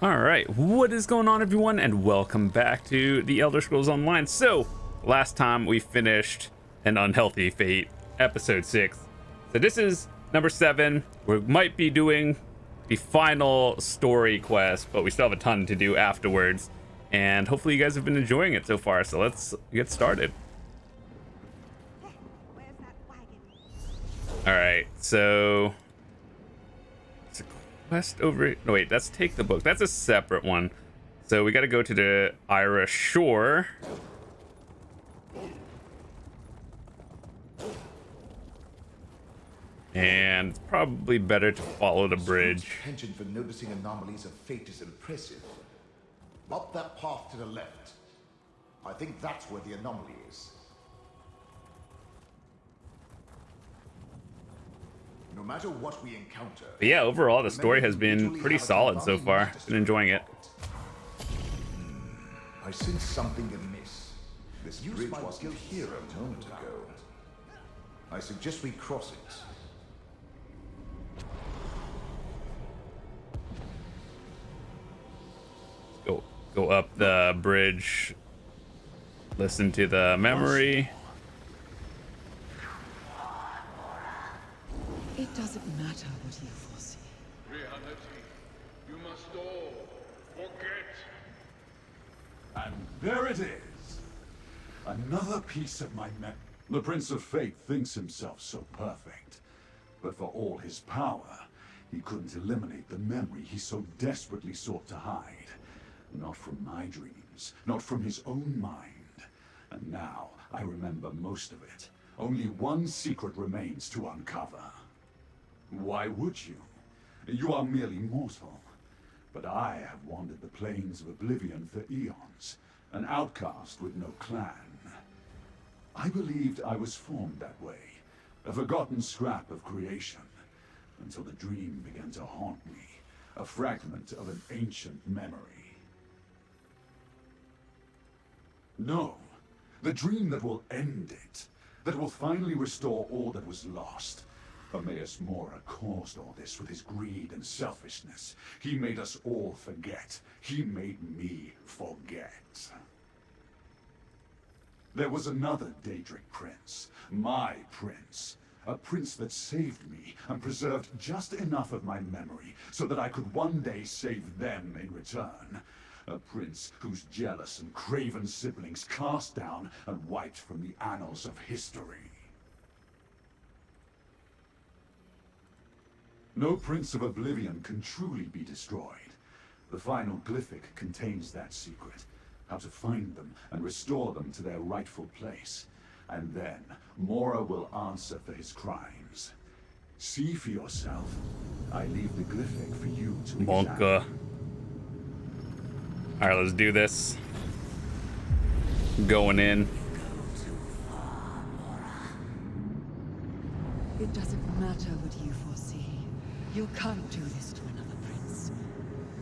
All right, what is going on, everyone, and welcome back to the Elder Scrolls Online. So, last time we finished An Unhealthy Fate, episode 6. So this is number 7. We might be doing the final story quest, but we still have a ton to do afterwards. And hopefully you guys have been enjoying it so far, so let's get started. All right, so it's a quest over. No, wait, that's take the book. That's a separate one. So we got to go to the Ira shore. And it's probably better to follow the bridge. Penchant for noticing anomalies of fate is impressive. Up that path to the left. I think that's where the anomaly is. No matter what we encounter. But yeah, overall the story has been pretty solid so far. Been enjoying it. I sense something amiss. This bridge wasn't here a moment ago. I suggest we cross it. Go up the bridge. Listen to the memory. It doesn't matter what you foresee. Reality, you must all forget. And there it is. Another piece of my memory. The Prince of Fate thinks himself so perfect. But for all his power, he couldn't eliminate the memory he so desperately sought to hide. Not from my dreams, not from his own mind. And now I remember most of it. Only one secret remains to uncover. Why would you? You are merely mortal. But I have wandered the plains of oblivion for eons, an outcast with no clan. I believed I was formed that way, a forgotten scrap of creation, until the dream began to haunt me, a fragment of an ancient memory. No, the dream that will end it, that will finally restore all that was lost. Ammaeus Mora caused all this with his greed and selfishness. He made us all forget. He made me forget. There was another Daedric prince, my prince. A prince that saved me and preserved just enough of my memory so that I could one day save them in return. A prince whose jealous and craven siblings cast down and wiped from the annals of history. No Prince of Oblivion can truly be destroyed. The final glyphic contains that secret. How to find them and restore them to their rightful place. And then, Mora will answer for his crimes. See for yourself. I leave the glyphic for you to Monka. examine. Alright, let's do this. Going in. It doesn't matter what you foresee. You can't do this to another prince.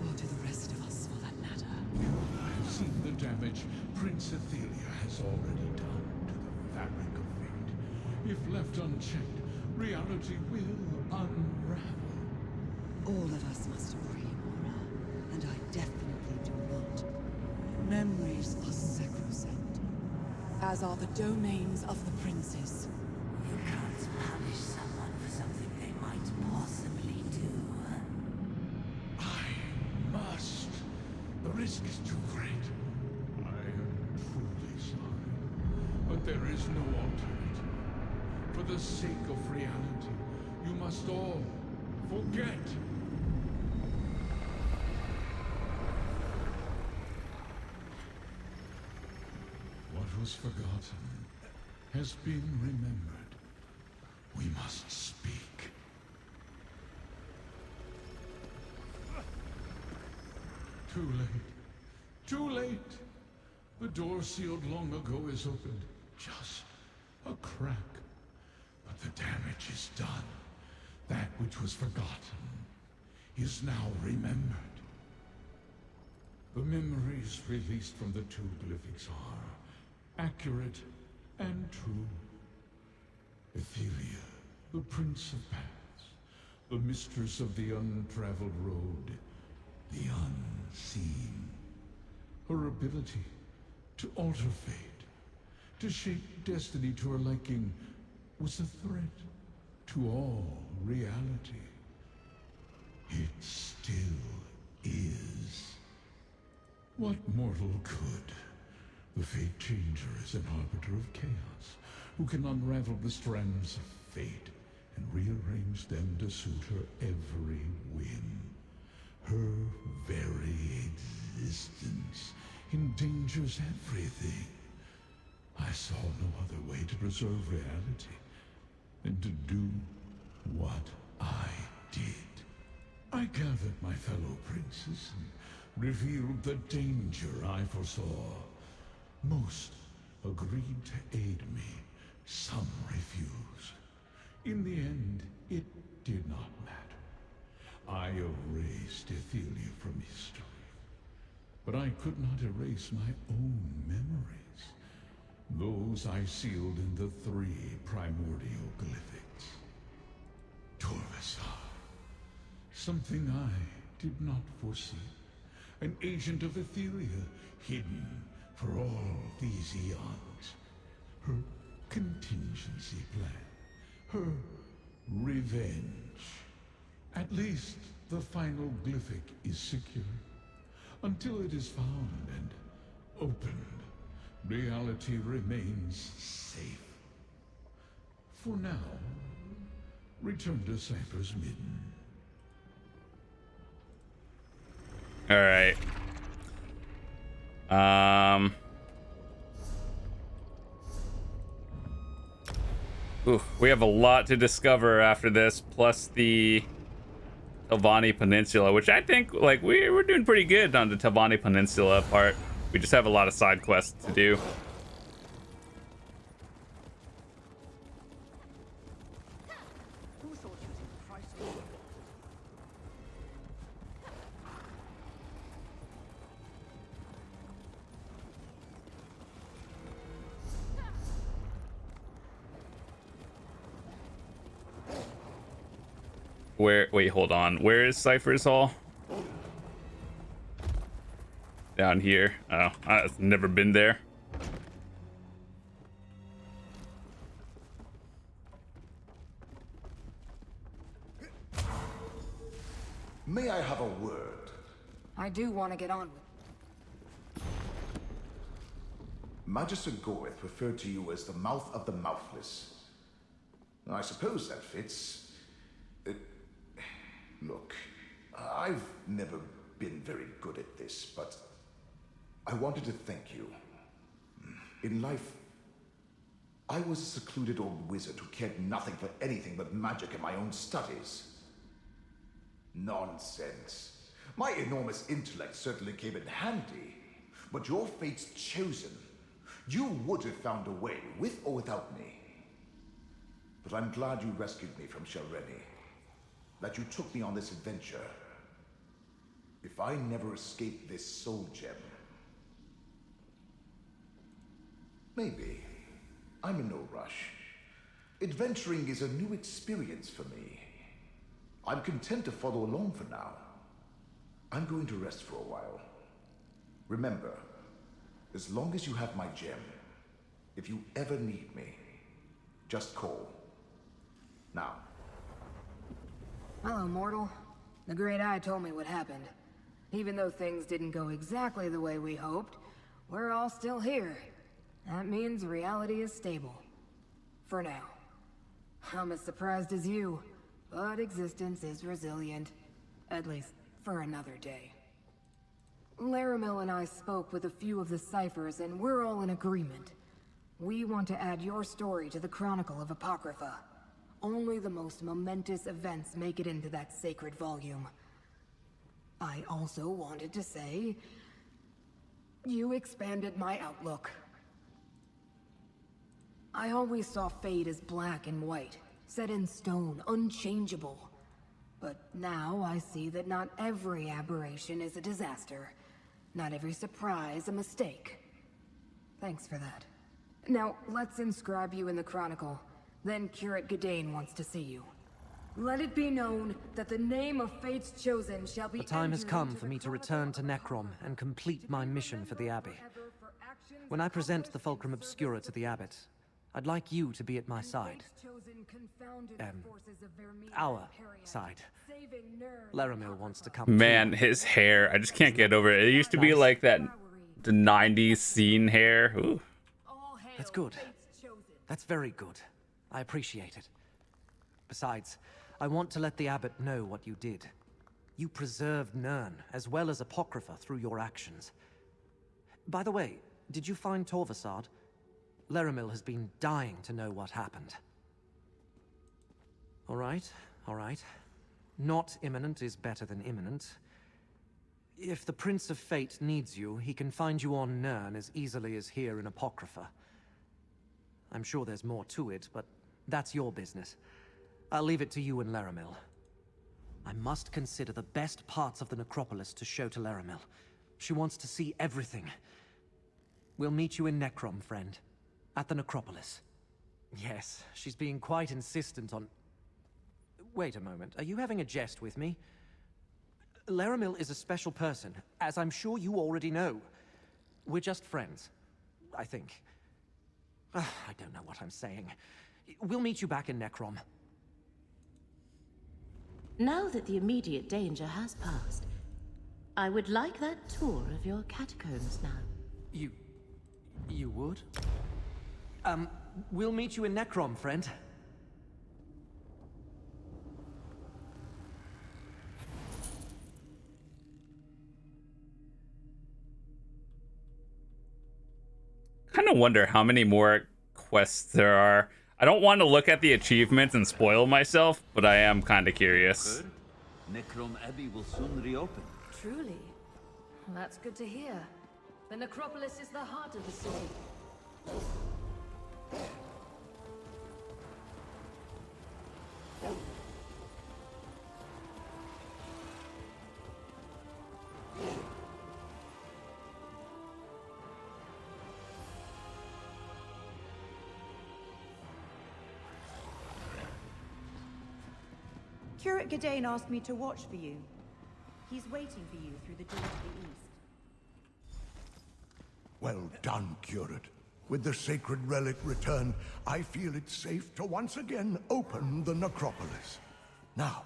Or to the rest of us, for that matter. I've seen the damage Prince Athelia has already done to the fabric of fate. If left unchecked, reality will unravel. All of us must agree, Mora. And I definitely do not. Memories are sacrosanct. As are the domains of the princes. You can't punish someone for something they might possibly do. I must. The risk is too great. I am truly sorry. But there is no alternative. For the sake of reality, you must all forget. What was forgotten has been remembered. We must speak. Too late. Too late. The door sealed long ago is opened. Just a crack. But the damage is done. That which was forgotten is now remembered. The memories released from the two glyphics are accurate and true. Athelia, the Prince of Paths, the mistress of the untraveled road, the Her ability to alter fate, to shape destiny to her liking, was a threat to all reality. It still is. What mortal could? The Fate Changer is an arbiter of chaos, who can unravel the strands of fate and rearrange them to suit her every whim. Her very existence endangers everything. I saw no other way to preserve reality than to do what I did. I gathered my fellow princes and revealed the danger I foresaw. Most agreed to aid me, some refused. In the end, it did not matter. I erased Ethelia from history. But I could not erase my own memories. Those I sealed in the 3 primordial glyphics. Torvasar. Something I did not foresee. An agent of Ethelia, hidden for all these eons. Her contingency plan. Her revenge. At least the final glyphic is secure. Until it is found and opened, reality remains safe. For now, return to Cypher's Midden. All right. Ooh, we have a lot to discover after this, plus the Telvanni Peninsula, which I think, like, we're doing pretty good on the Telvanni Peninsula part. We just have a lot of side quests to do. Wait, hold on. Where is Cypher's Hall? Down here. Oh, I've never been there. May I have a word? I do want to get on with. Magister Goreth referred to you as the mouth of the mouthless. I suppose that fits. Look, I've never been very good at this, but I wanted to thank you. In life, I was a secluded old wizard who cared nothing for anything but magic and my own studies. Nonsense. My enormous intellect certainly came in handy, but your fate's chosen. You would have found a way, with or without me. But I'm glad you rescued me from Shalreni. That you took me on this adventure. If I never escaped this soul gem... Maybe. I'm in no rush. Adventuring is a new experience for me. I'm content to follow along for now. I'm going to rest for a while. Remember, as long as you have my gem, if you ever need me, just call. Now. Hello, mortal. The Great Eye told me what happened. Even though things didn't go exactly the way we hoped, we're all still here. That means reality is stable. For now. I'm as surprised as you, but existence is resilient. At least, for another day. Laramil and I spoke with a few of the ciphers, and we're all in agreement. We want to add your story to the Chronicle of Apocrypha. Only the most momentous events make it into that sacred volume. I also wanted to say... you expanded my outlook. I always saw fate as black and white, set in stone, unchangeable. But now I see that not every aberration is a disaster. Not every surprise a mistake. Thanks for that. Now, let's inscribe you in the Chronicle. Then Curate Gadain wants to see you. Let it be known that the name of Fate's Chosen shall be The time has entered come into for the me to return to Chronicle Necrom and complete my mission for the Abbey. forever for actions When I present the accomplished Fulcrum in Obscura service to the Abbot, I'd like you to be at my side. Fate's Chosen confounded the forces of Vermilion Our Imperium, side. saving Nern Laramil wants to come Man, too. his hair, I just can't get over it. It used to be like that, the 90s scene hair. Ooh. All hail That's good. Fate's Chosen. That's very good. I appreciate it. Besides, I want to let the Abbot know what you did. You preserved Nern, as well as Apocrypha, through your actions. By the way, did you find Torvasad? Laramil has been dying to know what happened. All right, all right. Not imminent is better than imminent. If the Prince of Fate needs you, he can find you on Nern as easily as here in Apocrypha. I'm sure there's more to it, but that's your business. I'll leave it to you and Laramil. I must consider the best parts of the necropolis to show to Laramil. She wants to see everything. We'll meet you in Necrom, friend. At the necropolis. Yes, she's being quite insistent on... Wait a moment, are you having a jest with me? Laramil is a special person, as I'm sure you already know. We're just friends, I think. I don't know what I'm saying. We'll meet you back in Necrom. Now that the immediate danger has passed, I would like that tour of your catacombs now. You would? We'll meet you in Necrom, friend. Kind of wonder how many more quests there are. I don't want to look at the achievements and spoil myself, but I am kind of curious. Necrom Abbey will soon reopen. Truly. That's good to hear. The necropolis is the heart of the city. Curate Gadain asked me to watch for you. He's waiting for you through the door to the east. Well done, Curate. With the sacred relic returned, I feel it's safe to once again open the necropolis. Now,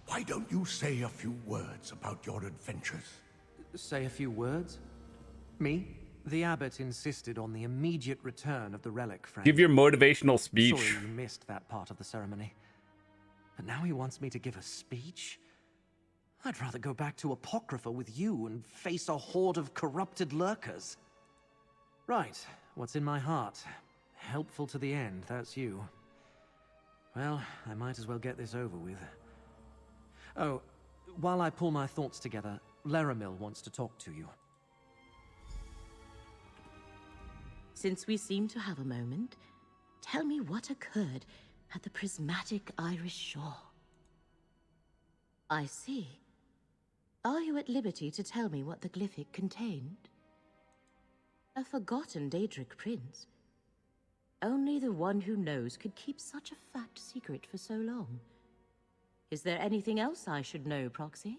why don't you say a few words about your adventures? Say a few words? Me? The Abbot insisted on the immediate return of the relic, friend. Give your motivational speech. Sorry you missed that part of the ceremony. But now he wants me to give a speech? I'd rather go back to Apocrypha with you and face a horde of corrupted lurkers. Right, what's in my heart? Helpful to the end, that's you. Well, I might as well get this over with. Oh, while I pull my thoughts together, Laramil wants to talk to you. Since we seem to have a moment, tell me what occurred at the prismatic Irish shore. I see. Are you at liberty to tell me what the glyphic contained? A forgotten Daedric prince. Only the one who knows could keep such a fact secret for so long. Is there anything else I should know, Proxy?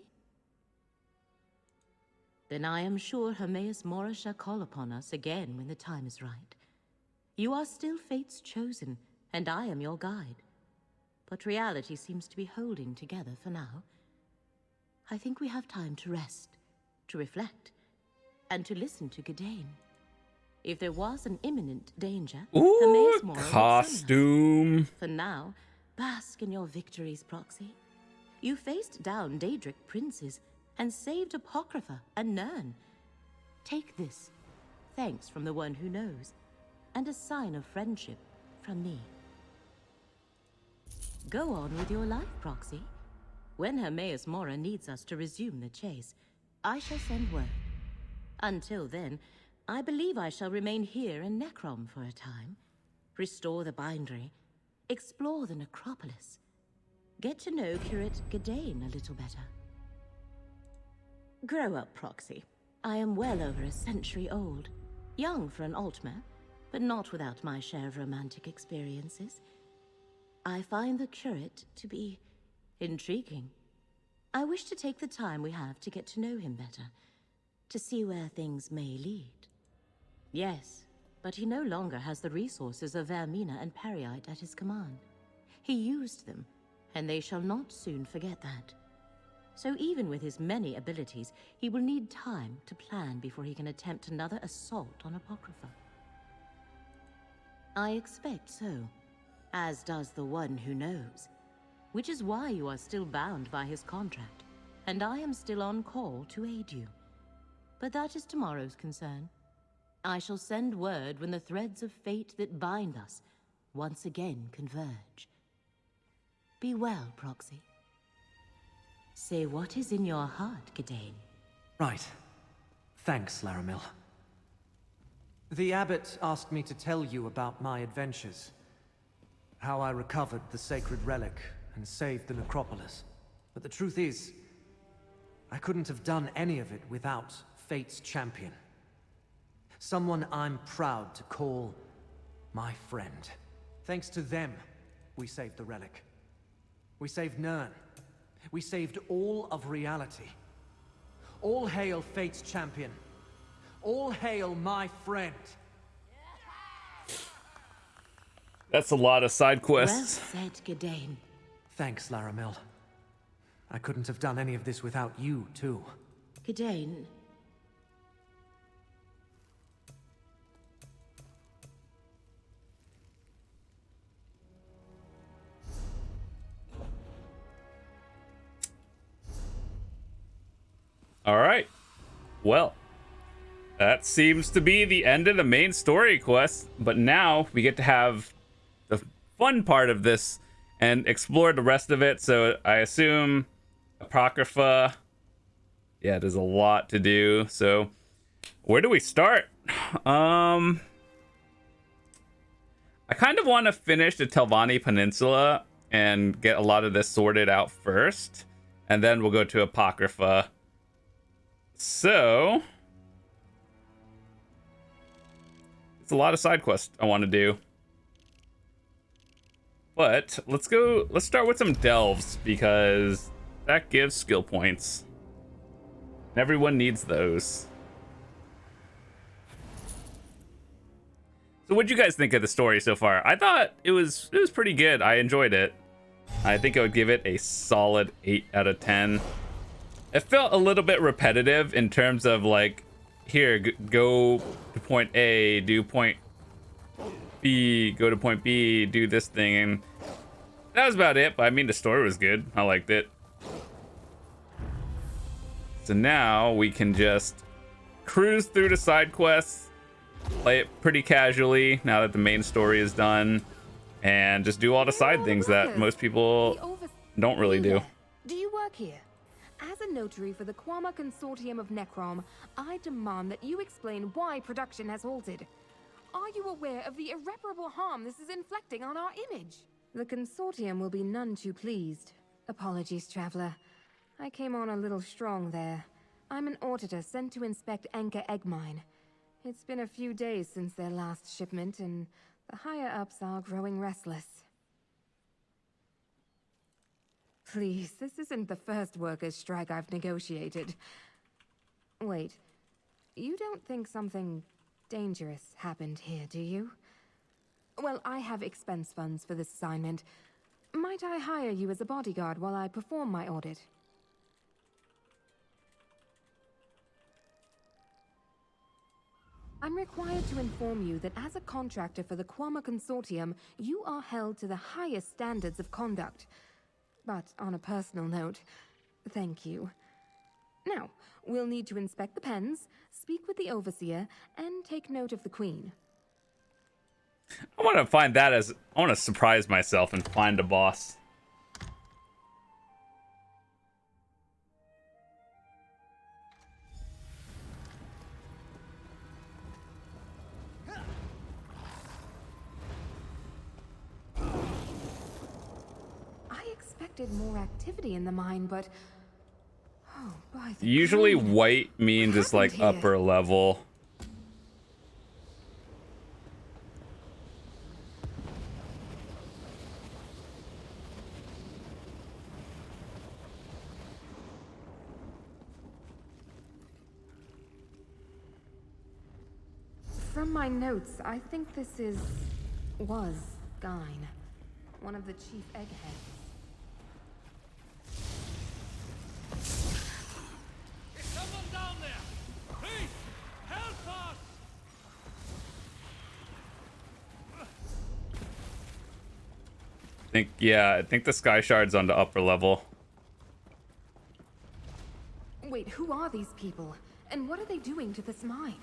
Then I am sure Hermaeus Mora shall call upon us again when the time is right. You are still Fate's chosen, and I am your guide. But reality seems to be holding together for now. I think we have time to rest, to reflect, and to listen to Gadain. If there was an imminent danger, Hermaeus Mora would summon us. Costume. For now, bask in your victories, Proxy. You faced down Daedric princes and saved Apocrypha and Nern. Take this, thanks from the one who knows, and a sign of friendship from me. Go on with your life, Proxy. When Hermaeus Mora needs us to resume the chase, I shall send word. Until then, I believe I shall remain here in Necrom for a time, restore the bindery, explore the necropolis, get to know Curate Gadain a little better. Grow up, Proxy. I am well over a century old, young for an Altmer, but not without my share of romantic experiences. I find the curate to be Intriguing. I wish to take the time we have to get to know him better, to see where things may lead. Yes, but he no longer has the resources of Vermina and Periite at his command. He used them, and they shall not soon forget that. So even with his many abilities, he will need time to plan before he can attempt another assault on Apocrypha. I expect so, as does the one who knows, which is why you are still bound by his contract, and I am still on call to aid you. But that is tomorrow's concern. I shall send word when the threads of fate that bind us once again converge. Be well, Proxy. Say what is in your heart, Gidane. Right. Thanks, Laramil. The abbot asked me to tell you about my adventures. How I recovered the sacred relic and saved the necropolis. But the truth is, I couldn't have done any of it without Fate's champion. Someone I'm proud to call my friend. Thanks to them, we saved the relic. We saved Nirn. We saved all of reality. All hail Fate's champion. All hail my friend. That's a lot of side quests. Well said, Gidane. Thanks, Laramil. I couldn't have done any of this without you, too. Gidane. All right. Well, that seems to be the end of the main story quest, but now we get to have the fun part of this and explore the rest of it. So I assume Apocrypha, yeah, there's a lot to do. So where do we start? I kind of want to finish the Telvanni Peninsula and get a lot of this sorted out first, and then we'll go to Apocrypha. So it's a lot of side quests I want to do, but let's start with some delves, because that gives skill points. Everyone needs those. So what'd you guys think of the story so far? I thought it was pretty good. I enjoyed it. I think I would give it a solid 8 out of 10. It felt a little bit repetitive in terms of, like, here, go to point A, do point B, go to point B, do this thing, and that was about it. But I mean, the story was good. I liked it. So now we can just cruise through the side quests, play it pretty casually now that the main story is done, and just do all the side things that most people don't really do. Do you work here? As a notary for the Kwama Consortium of Necrom, I demand that you explain why production has halted. Are you aware of the irreparable harm this is inflicting on our image? The Consortium will be none too pleased. Apologies, Traveler. I came on a little strong there. I'm an auditor sent to inspect Anchor Egg Mine. It's been a few days since their last shipment, and the higher-ups are growing restless. Please, this isn't the first workers' strike I've negotiated. Wait, you don't think something dangerous happened here, do you? Well, I have expense funds for this assignment. Might I hire you as a bodyguard while I perform my audit? I'm required to inform you that as a contractor for the Kwama Consortium, you are held to the highest standards of conduct. But on a personal note, thank you. Now, we'll need to inspect the pens, speak with the Overseer, and take note of the Queen. I want to surprise myself and find a boss. More activity in the mine, but oh, by the usually Queen, white means it's like here? upper level. From my notes, I think was Gyn, one of the chief eggheads. Is someone down there? Please, help us! I think the Sky Shard's on the upper level. Wait, who are these people? And what are they doing to this mine?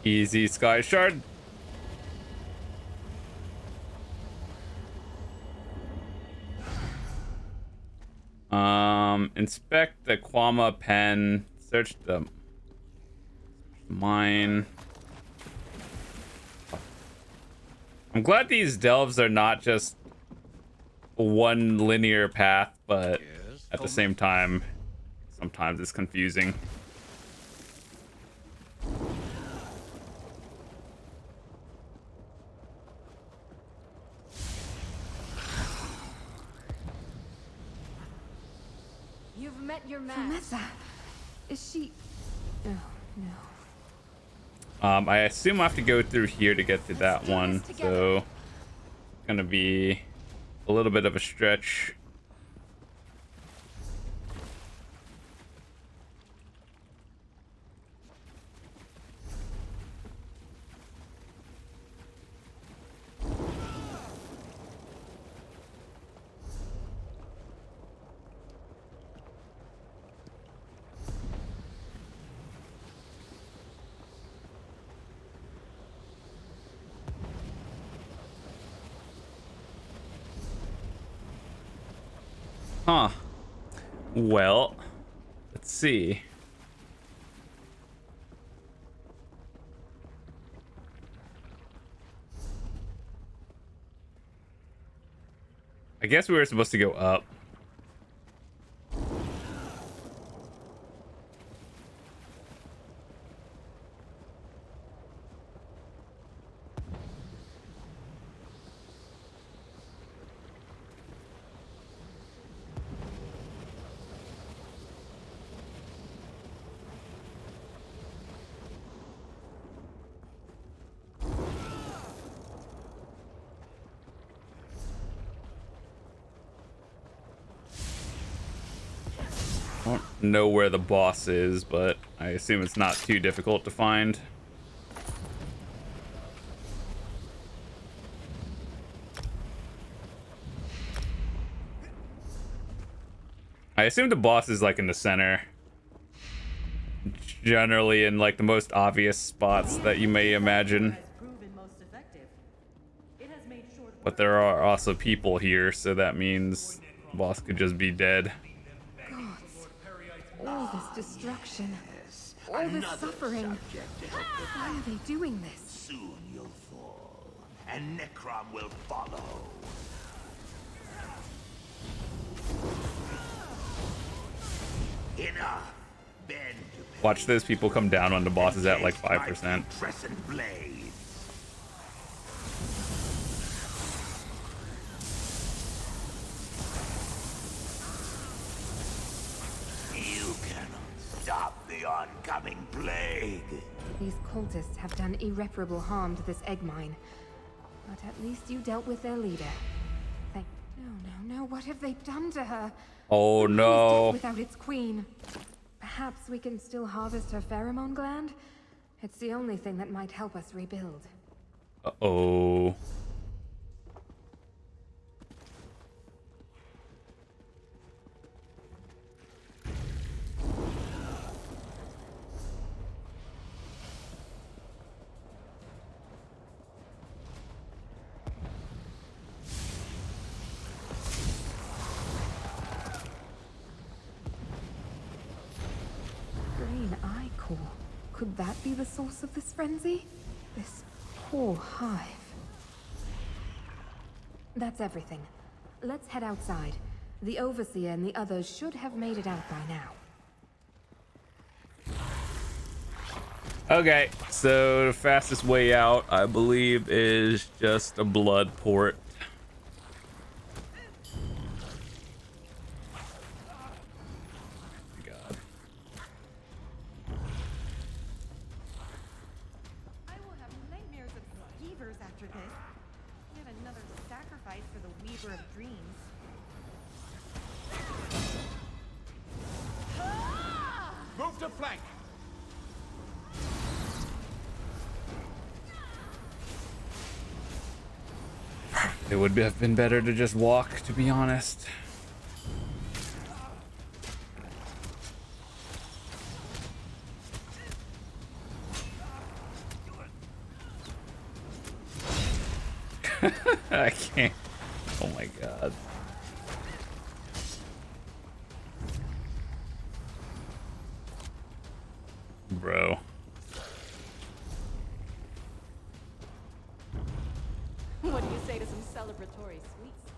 Easy, Sky Shard. Inspect the Kwama pen. Search the mine. I'm glad these delves are not just one linear path, but at the same time, sometimes it's confusing. You've met your match. Is she... Oh, no. I assume I have to go through here to get to that one, so it's gonna be a little bit of a stretch. Huh. Well, let's see. I guess we were supposed to go up. I don't know where the boss is, but I assume it's not too difficult to find. I assume the boss is like in the center. Generally in like the most obvious spots that you may imagine. But there are also people here, so that means the boss could just be dead. All this destruction, all this suffering. Why are they doing this? Soon you'll fall, and Necrom will follow. Enough. Bend to Watch those people come down when the boss is at like 5%. crescent blades. You cannot stop the oncoming plague. These cultists have done irreparable harm to this egg mine. But at least you dealt with their leader. No. What have they done to her? Oh no. Without its queen. Perhaps we can still harvest her pheromone gland? It's the only thing that might help us rebuild. Uh-oh. Could that be the source of this frenzy? This poor hive. That's everything. Let's head outside. The Overseer and the others should have made it out by now. Okay, so the fastest way out, I believe, is just a blood port. God. I will have nightmares of skeevers after this. Yet another sacrifice for the Weaver of Dreams. Move to flank! It would have been better to just walk, to be honest. I can't. Oh my god. Bro. What do you say to some celebratory sweets?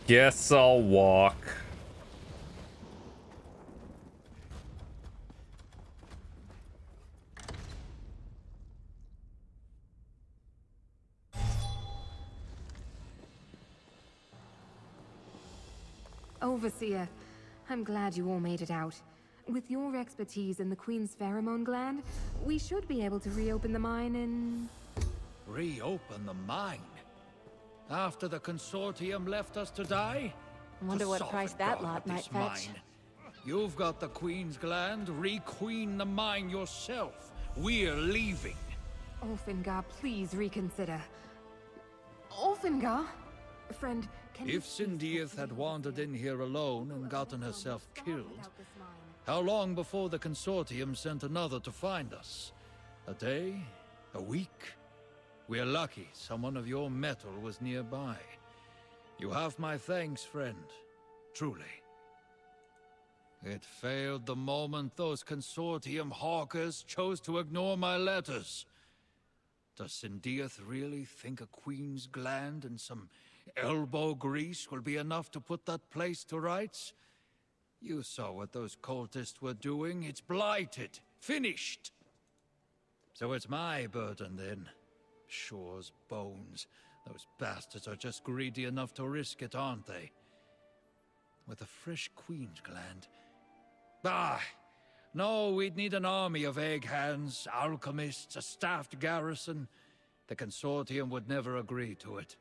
Guess I'll walk. Overseer, I'm glad you all made it out. With your expertise in the Queen's pheromone gland, we should be able to reopen the mine in... Reopen the mine? After the Consortium left us to die? I wonder For what sovereign price that God, lot might this fetch. mine. You've got the Queen's gland. Re-queen the mine yourself. We're leaving. Ulfingar, please reconsider. Ulfingar? Friend, can you If please Sindiath talk to had me? wandered in here alone and gotten herself killed, Without this mine. how long before the Consortium sent another to find us? A day? A week? We're lucky someone of your mettle was nearby. You have my thanks, friend. Truly. It failed the moment those Consortium hawkers chose to ignore my letters. Does Sindiath really think a queen's gland and some elbow grease will be enough to put that place to rights? You saw what those cultists were doing. It's blighted. Finished. So it's my burden then. Sure's bones. Those bastards are just greedy enough to risk it, aren't they? With a fresh queen's gland. Ah! No, we'd need an army of egg hands, alchemists, a staffed garrison. The Consortium would never agree to it.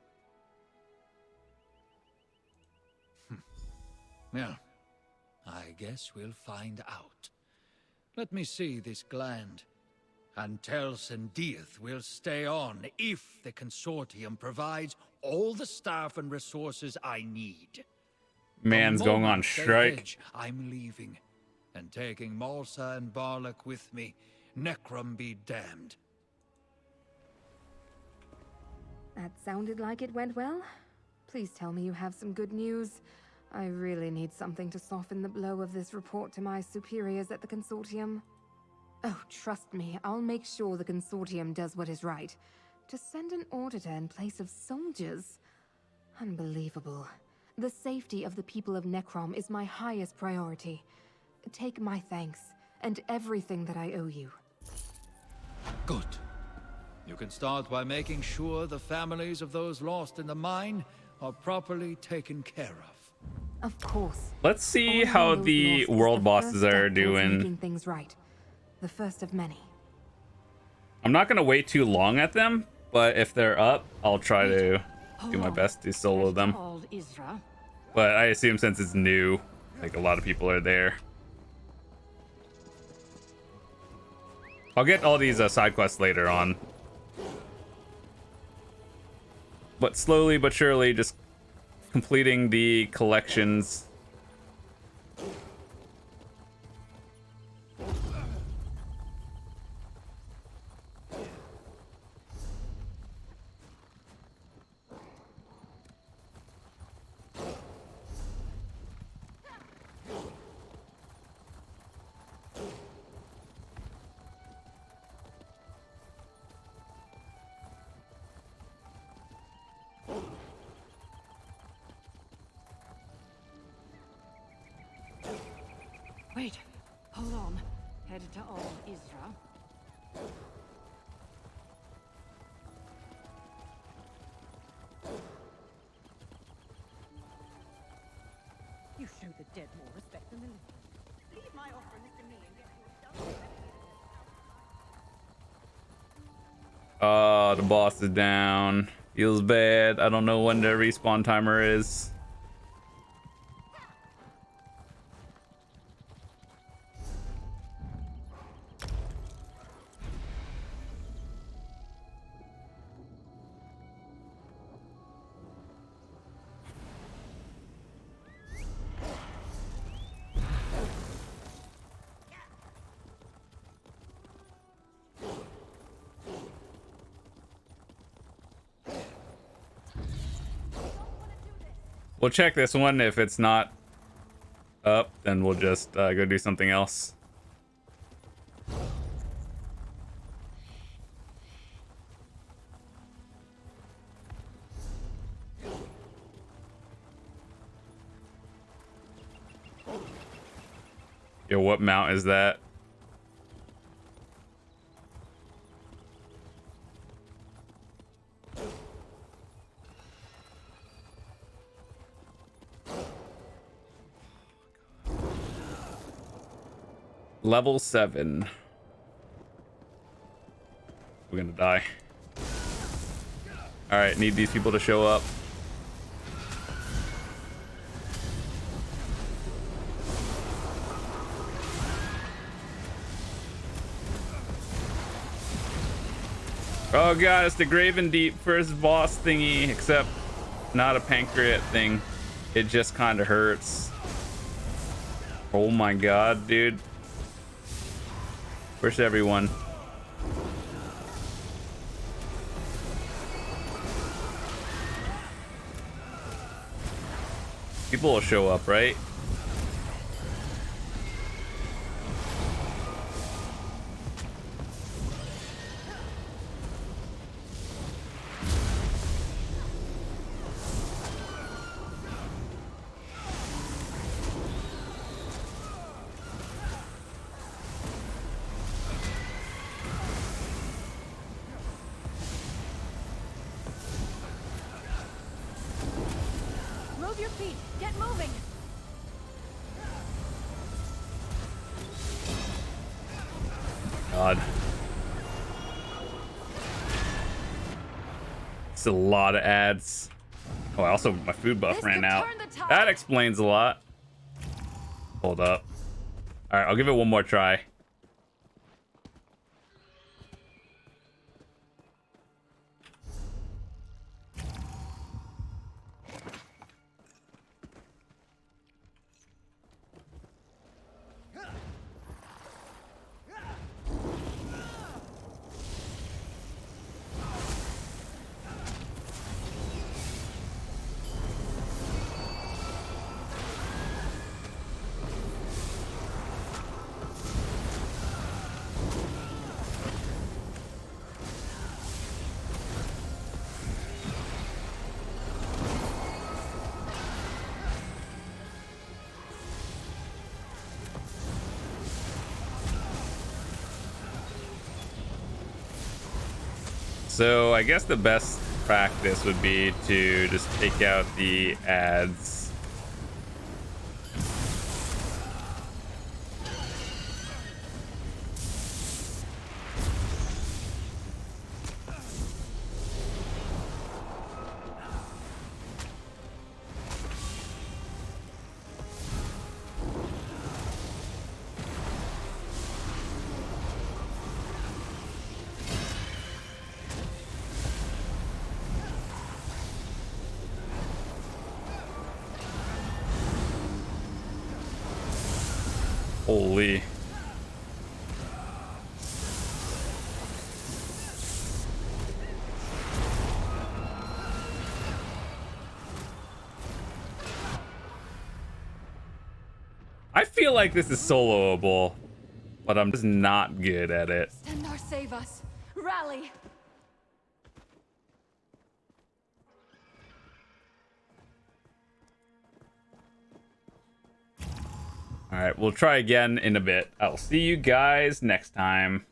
Well, I guess we'll find out. Let me see this gland. And tell Sindiath we'll stay on if the Consortium provides all the staff and resources I need. Man's The going on moment they strike. hedge, I'm leaving. And taking Malsa and Barlak with me. Necrom be damned. That sounded like it went well. Please tell me you have some good news. I really need something to soften the blow of this report to my superiors at the Consortium. Oh, trust me, I'll make sure the Consortium does what is right. To send an auditor in place of soldiers? Unbelievable. The safety of the people of Necrom is my highest priority. Take my thanks, and everything that I owe you. Good. You can start by making sure the families of those lost in the mine are properly taken care of. Of course. Let's see Honoring how those the lost is world the bosses first step are towards doing. making things right. The first of many. I'm not gonna wait too long at them, but if they're up, I'll try to do my best to solo them. But I assume since it's new, like a lot of people are there. I'll get all these side quests later on. But slowly but surely, just completing the collections. Wait, hold on. Head to Al Isra. You show the dead more respect than the living. Leave my offerings to me and get yours done. The boss is down. Feels bad. I don't know when the respawn timer is. We'll check this one. If it's not up, then we'll just go do something else. Yo, what mount is that? Level 7. We're gonna die. All right, need these people to show up. Oh god, it's the Graven Deep first boss thingy, except not a pancreat thing. It just kind of hurts. Oh my god, dude. Where's everyone? People will show up, right? Move your feet. Get moving. God. It's a lot of ads. Oh, also my food buff ran out. That explains a lot. Hold up. All right, I'll give it one more try. So I guess the best practice would be to just take out the ads. Holy. I feel like this is soloable, but I'm just not good at it. Stendarr, save us. Rally. All right, we'll try again in a bit. I'll see you guys next time.